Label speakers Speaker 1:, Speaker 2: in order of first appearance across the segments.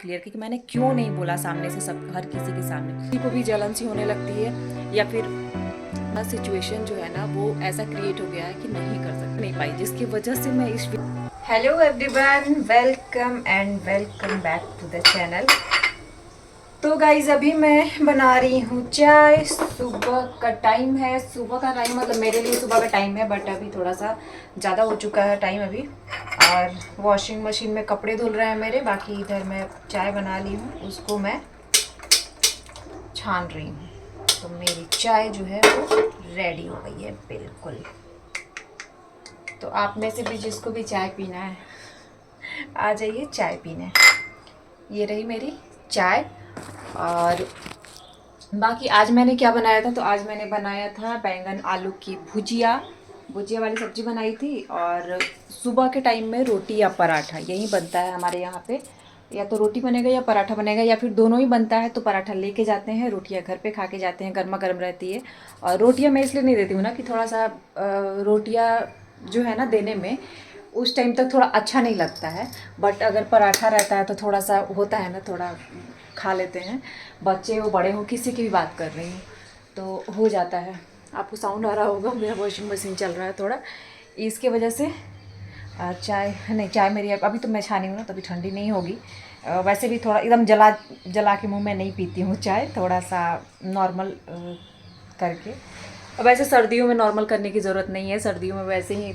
Speaker 1: Clear कि मैंने क्यों नहीं बोला सामने से, सब हर किसी के सामने। किसी को भी जलन सी होने लगती है या फिर सिचुएशन जो है ना वो ऐसा क्रिएट हो गया है कि नहीं कर सकते, नहीं पाई, जिसकी वजह से मैं इस hello everyone, welcome and welcome back to the channel. तो गाइज अभी मैं बना रही हूँ चाय। सुबह का टाइम है, सुबह का टाइम मतलब मेरे लिए सुबह का टाइम है, बट अभी थोड़ा सा ज़्यादा हो चुका है टाइम अभी। और वॉशिंग मशीन में कपड़े धुल रहे हैं मेरे, बाकी इधर मैं चाय बना ली हूँ, उसको मैं छान रही हूँ। तो मेरी चाय जो है वो रेडी हो गई है बिल्कुल। तो आप में से भी जिसको भी चाय पीना है आ जाइए चाय पीने। ये रही मेरी चाय। और बाकी आज मैंने क्या बनाया था, तो आज मैंने बनाया था बैंगन आलू की भुजिया, भुजिया वाली सब्जी बनाई थी। और सुबह के टाइम में रोटी या पराठा यही बनता है हमारे यहाँ पे, या तो रोटी बनेगा या पराठा बनेगा, या फिर दोनों ही बनता है। तो पराठा लेके जाते हैं, रोटियाँ घर पे खा के जाते हैं, गर्मा गर्म रहती है। और रोटियाँ मैं इसलिए नहीं देती हूँ ना कि थोड़ा सा रोटियाँ जो है ना देने में उस टाइम तक थोड़ा अच्छा नहीं लगता है। बट अगर पराठा रहता है तो थोड़ा सा होता है ना, थोड़ा खा लेते हैं, बच्चे हो बड़े हो, किसी की भी बात कर रही हूँ तो हो जाता है। आपको साउंड आ रहा होगा, मेरा वॉशिंग मशीन चल रहा है थोड़ा, इसके वजह से। चाय नहीं, चाय मेरी अभी तो मैं छानी हूँ ना, तभी ठंडी नहीं होगी। वैसे भी थोड़ा एकदम जला जला के मुँह में नहीं पीती हूँ चाय, थोड़ा सा नॉर्मल करके। वैसे सर्दियों में नॉर्मल करने की ज़रूरत नहीं है, सर्दियों में वैसे ही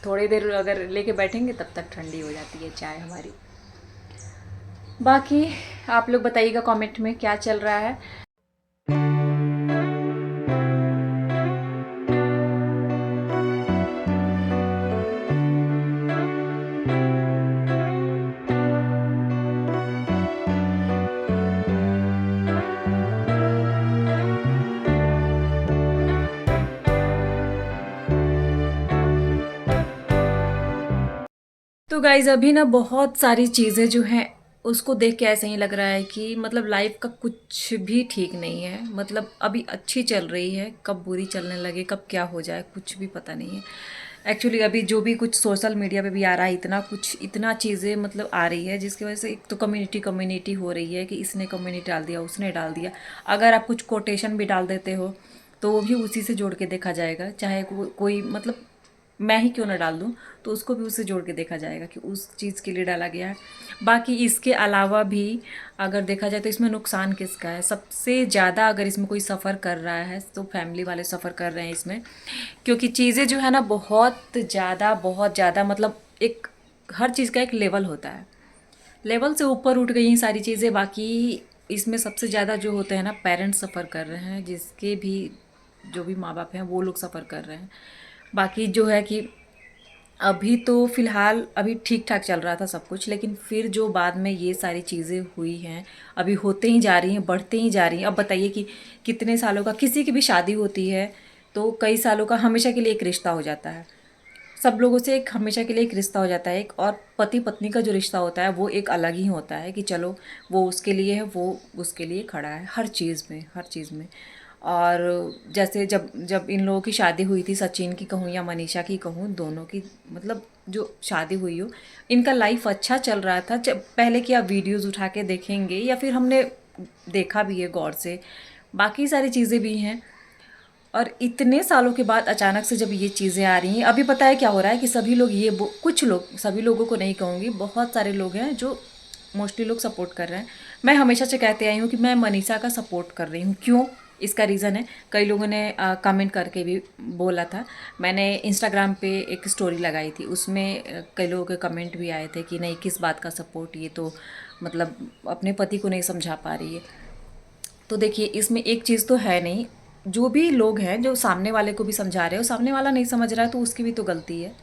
Speaker 1: थोड़ी देर अगर लेके बैठेंगे तब तक ठंडी हो जाती है चाय हमारी। बाकी आप लोग बताइएगा कमेंट में क्या चल रहा है। तो गाइज़ अभी ना बहुत सारी चीज़ें जो हैं उसको देख के ऐसा ही लग रहा है कि मतलब लाइफ का कुछ भी ठीक नहीं है। मतलब अभी अच्छी चल रही है, कब बुरी चलने लगे, कब क्या हो जाए कुछ भी पता नहीं है। एक्चुअली अभी जो भी कुछ सोशल मीडिया पे भी आ रहा है, इतना कुछ, इतना चीज़ें मतलब आ रही है, जिसकी वजह से एक तो कम्युनिटी हो रही है कि इसने कम्युनिटी डाल दिया, उसने डाल दिया। अगर आप कुछ कोटेशन भी डाल देते हो तो वो भी उसी से जोड़ के देखा जाएगा, चाहे कोई मतलब मैं ही क्यों ना डाल दूँ, तो उसको भी उससे जोड़ के देखा जाएगा कि उस चीज़ के लिए डाला गया है। बाकी इसके अलावा भी अगर देखा जाए तो इसमें नुकसान किसका है सबसे ज़्यादा? अगर इसमें कोई सफ़र कर रहा है तो फैमिली वाले सफ़र कर रहे हैं इसमें, क्योंकि चीज़ें जो है ना बहुत ज़्यादा मतलब एक हर चीज़ का एक लेवल होता है, लेवल से ऊपर उठ गई हैं सारी चीज़ें। बाकी इसमें सबसे ज़्यादा जो होते हैं ना पेरेंट्स सफ़र कर रहे हैं, जिसके भी जो भी माँ बाप हैं वो लोग सफ़र कर रहे हैं। बाकी जो है कि अभी तो फ़िलहाल अभी ठीक ठाक चल रहा था सब कुछ, लेकिन फिर जो बाद में ये सारी चीज़ें हुई हैं, अभी होते ही जा रही हैं, बढ़ते ही जा रही हैं। अब बताइए कि कितने सालों का किसी की भी शादी होती है तो कई सालों का हमेशा के लिए एक रिश्ता हो जाता है, सब लोगों से एक हमेशा के लिए एक रिश्ता हो जाता है एक। और पति पत्नी का जो रिश्ता होता है वो एक अलग ही होता है कि चलो वो उसके लिए है, वो उसके लिए खड़ा है हर चीज़ में, हर चीज़ में। और जैसे जब जब इन लोगों की शादी हुई थी, सचिन की कहूँ या मनीषा की कहूँ, दोनों की मतलब जो शादी हुई हो, इनका लाइफ अच्छा चल रहा था। जब पहले की आप वीडियोज़ उठा के देखेंगे या फिर हमने देखा भी है गौर से, बाकी सारी चीज़ें भी हैं। और इतने सालों के बाद अचानक से जब ये चीज़ें आ रही हैं, अभी पता है क्या हो रहा है कि सभी लोग ये कुछ लोग, सभी लोगों को नहीं कहूँगी, बहुत सारे लोग हैं जो मोस्टली लोग सपोर्ट कर रहे हैं। मैं हमेशा से कहते आई हूँ कि मैं मनीषा का सपोर्ट कर रही हूँ। क्यों? इसका रीज़न है, कई लोगों ने कमेंट करके भी बोला था। मैंने इंस्टाग्राम पे एक स्टोरी लगाई थी, उसमें कई लोगों के कमेंट भी आए थे कि नहीं किस बात का सपोर्ट, ये तो मतलब अपने पति को नहीं समझा पा रही है। तो देखिए इसमें एक चीज़ तो है नहीं, जो भी लोग हैं जो सामने वाले को भी समझा रहे हो, सामने वाला नहीं समझ रहा है तो उसकी भी तो गलती है।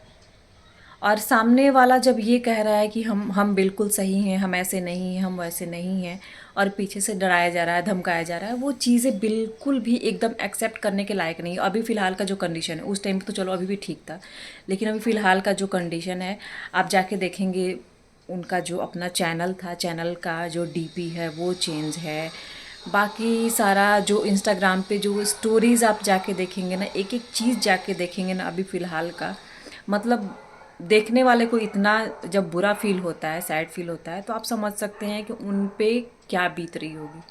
Speaker 1: और सामने वाला जब ये कह रहा है कि हम बिल्कुल सही हैं, हम ऐसे नहीं हैं, हम वैसे नहीं हैं, और पीछे से डराया जा रहा है, धमकाया जा रहा है, वो चीज़ें बिल्कुल भी एकदम एक्सेप्ट करने के लायक नहीं। अभी फ़िलहाल का जो कंडीशन है, उस टाइम तो चलो अभी भी ठीक था, लेकिन अभी फ़िलहाल का जो कंडीशन है, आप जाके देखेंगे उनका जो अपना चैनल था, चैनल का जो डीपी है वो चेंज है। बाकी सारा जो इंस्टाग्राम पे जो स्टोरीज़ आप जाके देखेंगे ना, एक एक चीज़ जाके देखेंगे ना, अभी फ़िलहाल का मतलब देखने वाले को इतना जब बुरा फील होता है, सैड फील होता है, तो आप समझ सकते हैं कि उन पे क्या बीत रही होगी।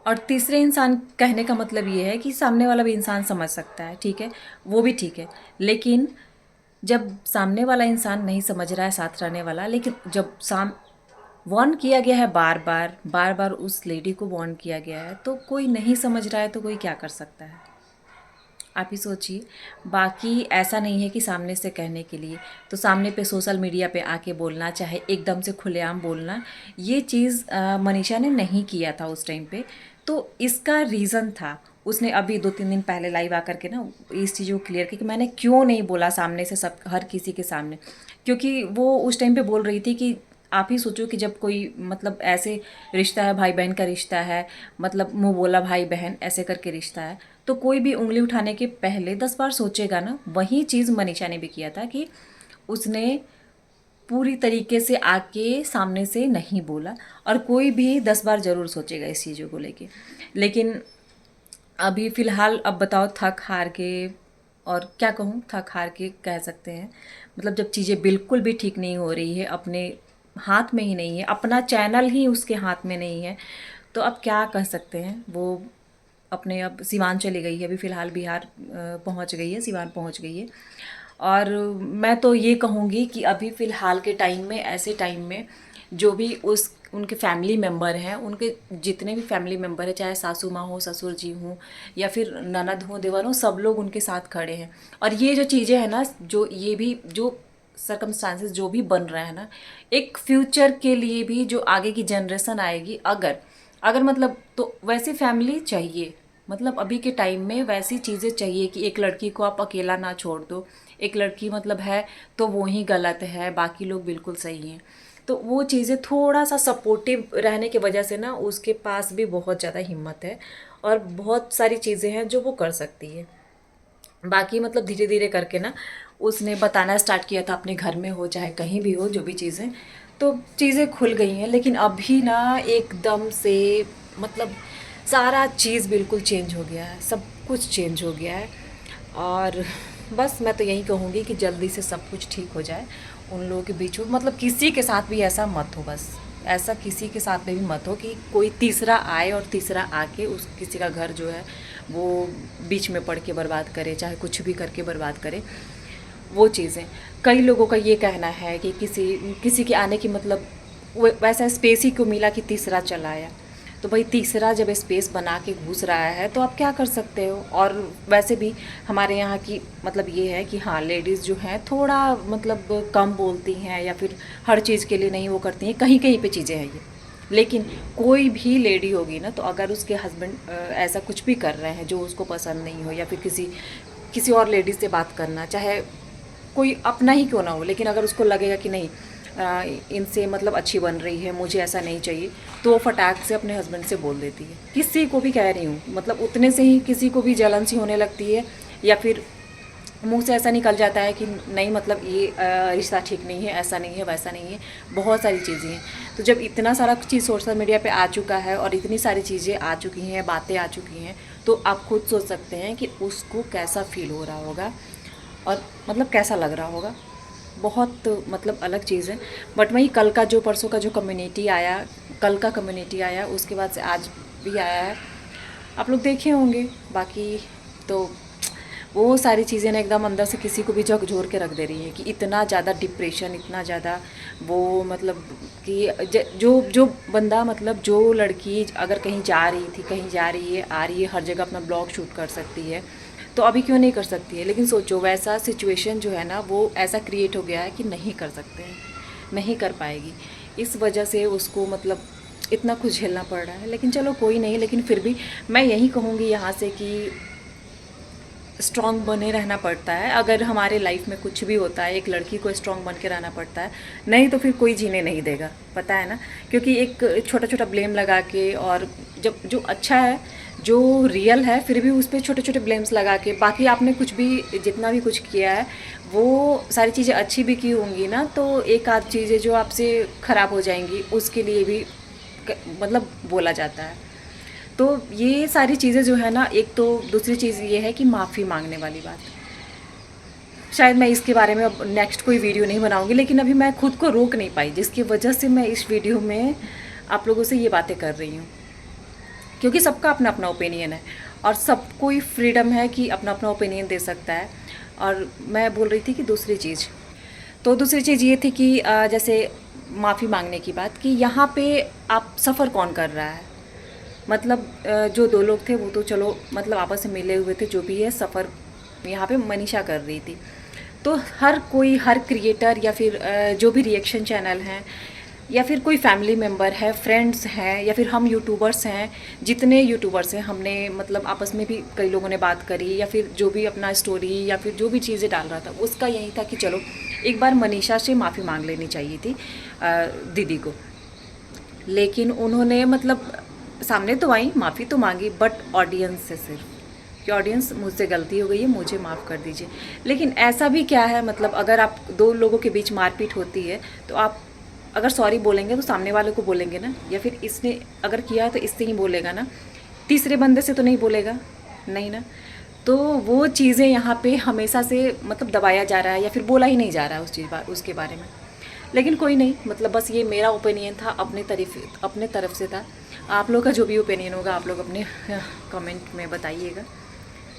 Speaker 1: और तीसरे इंसान कहने का मतलब ये है कि सामने वाला भी इंसान समझ सकता है, ठीक है, वो भी ठीक है। लेकिन जब सामने वाला इंसान नहीं समझ रहा है, साथ रहने वाला, लेकिन जब वार्न किया गया है, बार बार उस लेडी को वार्न किया गया है, तो कोई नहीं समझ रहा है तो कोई क्या कर सकता है, आप ही सोचिए। बाकी ऐसा नहीं है कि सामने से कहने के लिए, तो सामने पे सोशल मीडिया पे आके बोलना, चाहे एकदम से खुलेआम बोलना, ये चीज़ मनीषा ने नहीं किया था उस टाइम पे। तो इसका रीज़न था, उसने अभी 2-3 दिन पहले लाइव आकर के ना इस चीज़ को क्लियर की कि मैंने क्यों नहीं बोला सामने से, सब हर किसी के सामने। क्योंकि वो उस टाइम पे बोल रही थी कि आप ही सोचो कि जब कोई मतलब ऐसे रिश्ता है, भाई बहन का रिश्ता है, मतलब मुँह बोला भाई बहन ऐसे करके रिश्ता है, तो कोई भी उंगली उठाने के पहले 10 बार सोचेगा ना। वही चीज़ मनीषा ने भी किया था कि उसने पूरी तरीके से आके सामने से नहीं बोला, और कोई भी 10 बार ज़रूर सोचेगा इस चीज़ों को लेके। लेकिन अभी फ़िलहाल अब बताओ, थक हार के, और क्या कहूँ, थक हार के कह सकते हैं, मतलब जब चीज़ें बिल्कुल भी ठीक नहीं हो रही है, अपने हाथ में ही नहीं है, अपना चैनल ही उसके हाथ में नहीं है, तो अब क्या कह सकते हैं। वो अपने अब सिवान चली गई है, अभी फ़िलहाल बिहार पहुंच गई है, सिवान पहुंच गई है। और मैं तो ये कहूँगी कि अभी फ़िलहाल के टाइम में, ऐसे टाइम में, जो भी उनके फैमिली मेम्बर हैं, उनके जितने भी फैमिली मेम्बर हैं, चाहे सासू माँ हो, ससुर जी हों, या फिर ननद हो, देवर हो, सब लोग उनके साथ खड़े हैं। और ये जो चीज़ें हैं ना, जो ये भी जो सर्कमस्टांसेस जो भी बन रहे हैं ना, एक फ्यूचर के लिए भी जो आगे की जनरेशन आएगी, अगर अगर मतलब, तो वैसी फैमिली चाहिए। मतलब अभी के टाइम में वैसी चीज़ें चाहिए कि एक लड़की को आप अकेला ना छोड़ दो। एक लड़की मतलब है तो वो ही गलत है, बाकी लोग बिल्कुल सही हैं। तो वो चीज़ें थोड़ा सा सपोर्टिव रहने की वजह से ना, उसके पास भी बहुत ज़्यादा हिम्मत है और बहुत सारी चीज़ें हैं जो वो कर सकती है। बाकी मतलब धीरे धीरे करके ना उसने बताना स्टार्ट किया था, अपने घर में हो चाहे कहीं भी हो, जो भी चीज़ें, तो चीज़ें खुल गई हैं। लेकिन अभी ना एकदम से मतलब सारा चीज़ बिल्कुल चेंज हो गया है, सब कुछ चेंज हो गया है। और बस मैं तो यही कहूँगी कि जल्दी से सब कुछ ठीक हो जाए उन लोगों के बीच में। मतलब किसी के साथ भी ऐसा मत हो, बस ऐसा किसी के साथ में भी मत हो कि कोई तीसरा आए और तीसरा आके उस किसी का घर जो है वो बीच में पड़ के बर्बाद करे, चाहे कुछ भी करके बर्बाद करे वो चीज़ें। कई लोगों का ये कहना है कि किसी किसी के आने की मतलब वैसा स्पेस ही क्यों मिला कि तीसरा चला आया। तो भाई तीसरा जब स्पेस बना के घुस रहा है तो आप क्या कर सकते हो। और वैसे भी हमारे यहाँ की मतलब ये है कि हाँ, लेडीज़ जो हैं थोड़ा मतलब कम बोलती हैं, या फिर हर चीज़ के लिए नहीं वो करती हैं, कहीं कहीं पे चीज़ें हैं ये। लेकिन कोई भी लेडी होगी ना, तो अगर उसके हस्बैंड ऐसा कुछ भी कर रहे हैं जो उसको पसंद नहीं हो, या फिर किसी किसी और लेडी से बात करना, चाहे कोई अपना ही क्यों ना हो, लेकिन अगर उसको लगेगा कि नहीं इनसे मतलब अच्छी बन रही है, मुझे ऐसा नहीं चाहिए, तो वो फटाक से अपने हस्बैंड से बोल देती है। किसी को भी कह रही हूँ, मतलब उतने से ही किसी को भी जलन सी होने लगती है, या फिर मुंह से ऐसा निकल जाता है कि नहीं मतलब ये रिश्ता ठीक नहीं है, ऐसा नहीं है, वैसा नहीं है, बहुत सारी चीज़ें हैं। तो जब इतना सारा चीज़ सोशल मीडिया पे आ चुका है और इतनी सारी चीज़ें आ चुकी हैं, बातें आ चुकी हैं, तो आप खुद सोच सकते हैं कि उसको कैसा फील हो रहा होगा और मतलब कैसा लग रहा होगा। बहुत मतलब अलग चीज़ है। बट वहीं कल का जो परसों का जो कम्युनिटी आया, कल का कम्युनिटी आया, उसके बाद से आज भी आया है, आप लोग देखे होंगे। बाकी तो वो सारी चीज़ें ना एकदम अंदर से किसी को भी झकझोर के रख दे रही हैं कि इतना ज़्यादा डिप्रेशन, इतना ज़्यादा वो मतलब कि जो जो बंदा मतलब जो लड़की अगर कहीं जा रही थी, कहीं जा रही है, आ रही है, हर जगह अपना ब्लॉग शूट कर सकती है, तो अभी क्यों नहीं कर सकती है। लेकिन सोचो वैसा सिचुएशन जो है ना, वो ऐसा क्रिएट हो गया है कि नहीं कर सकते हैं, नहीं कर पाएगी। इस वजह से उसको मतलब इतना कुछ झेलना पड़ रहा है। लेकिन चलो कोई नहीं, लेकिन फिर भी मैं यही कहूँगी यहाँ से कि स्ट्रॉन्ग बने रहना पड़ता है। अगर हमारे लाइफ में कुछ भी होता है, एक लड़की को स्ट्रॉन्ग बन के रहना पड़ता है, नहीं तो फिर कोई जीने नहीं देगा, पता है ना। क्योंकि एक छोटा छोटा ब्लेम लगा के, और जब जो अच्छा है, जो रियल है, फिर भी उस पर छोटे छोटे ब्लेम्स लगा के, बाकी आपने कुछ भी जितना भी कुछ किया है वो सारी चीज़ें अच्छी भी की होंगी ना, तो एक आध चीज़ें जो आपसे ख़राब हो जाएंगी उसके लिए भी मतलब बोला जाता है। तो ये सारी चीज़ें जो है ना, एक तो दूसरी चीज़ ये है कि माफ़ी मांगने वाली बात। शायद मैं इसके बारे में अब नेक्स्ट कोई वीडियो नहीं बनाऊंगी, लेकिन अभी मैं खुद को रोक नहीं पाई, जिसकी वजह से मैं इस वीडियो में आप लोगों से ये बातें कर रही हूँ। क्योंकि सबका अपना अपना ओपिनियन है और सबको ही फ्रीडम है कि अपना अपना ओपिनियन दे सकता है। और मैं बोल रही थी कि दूसरी चीज़ ये थी कि जैसे माफ़ी मांगने की बात, कि यहाँ पे आप सफ़र कौन कर रहा है। मतलब जो दो लोग थे वो तो चलो मतलब आपस में मिले हुए थे, जो भी है सफ़र यहाँ पे मनीषा कर रही थी। तो हर कोई, हर क्रिएटर या फिर जो भी रिएक्शन चैनल हैं या फिर कोई फैमिली मेम्बर है, फ्रेंड्स हैं या फिर हम यूट्यूबर्स हैं, जितने यूट्यूबर्स हैं हमने मतलब आपस में भी कई लोगों ने बात करी, या फिर जो भी अपना स्टोरी या फिर जो भी चीज़ें डाल रहा था उसका यही था कि चलो एक बार मनीषा से माफ़ी मांग लेनी चाहिए थी दीदी को। लेकिन उन्होंने मतलब सामने तो आई, माफ़ी तो मांगी, बट ऑडियंस से सिर्फ कि ऑडियंस मुझसे गलती हो गई है, मुझे माफ़ कर दीजिए। लेकिन ऐसा भी क्या है, मतलब अगर आप दो लोगों के बीच मारपीट होती है तो आप अगर सॉरी बोलेंगे तो सामने वाले को बोलेंगे ना, या फिर इसने अगर किया है तो इससे ही बोलेगा ना, तीसरे बंदे से तो नहीं बोलेगा, नहीं ना। तो वो चीज़ें यहाँ पे हमेशा से मतलब दबाया जा रहा है या फिर बोला ही नहीं जा रहा है उसके बारे में। लेकिन कोई नहीं, मतलब बस ये मेरा ओपिनियन था, अपने तरफ से था। आप लोग का जो भी ओपिनियन होगा आप लोग अपने कमेंट में बताइएगा।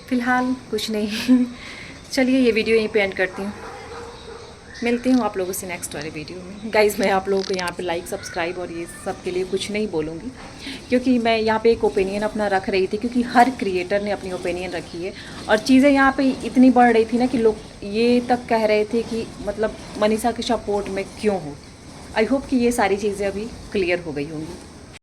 Speaker 1: फ़िलहाल कुछ नहीं चलिए ये वीडियो यहीं पे एंड करती हूँ, मिलती हूँ आप लोगों से नेक्स्ट वाले वीडियो में। गाइज़ मैं आप लोगों को यहाँ पे लाइक, सब्सक्राइब और ये सब के लिए कुछ नहीं बोलूँगी, क्योंकि मैं यहाँ पे एक ओपिनियन अपना रख रही थी, क्योंकि हर क्रिएटर ने अपनी ओपिनियन रखी है। और चीज़ें यहाँ पे इतनी बढ़ रही थी ना कि लोग ये तक कह रहे थे कि मतलब मनीषा के सपोर्ट में क्यों हो। आई होप कि ये सारी चीज़ें अभी क्लियर हो गई होंगी।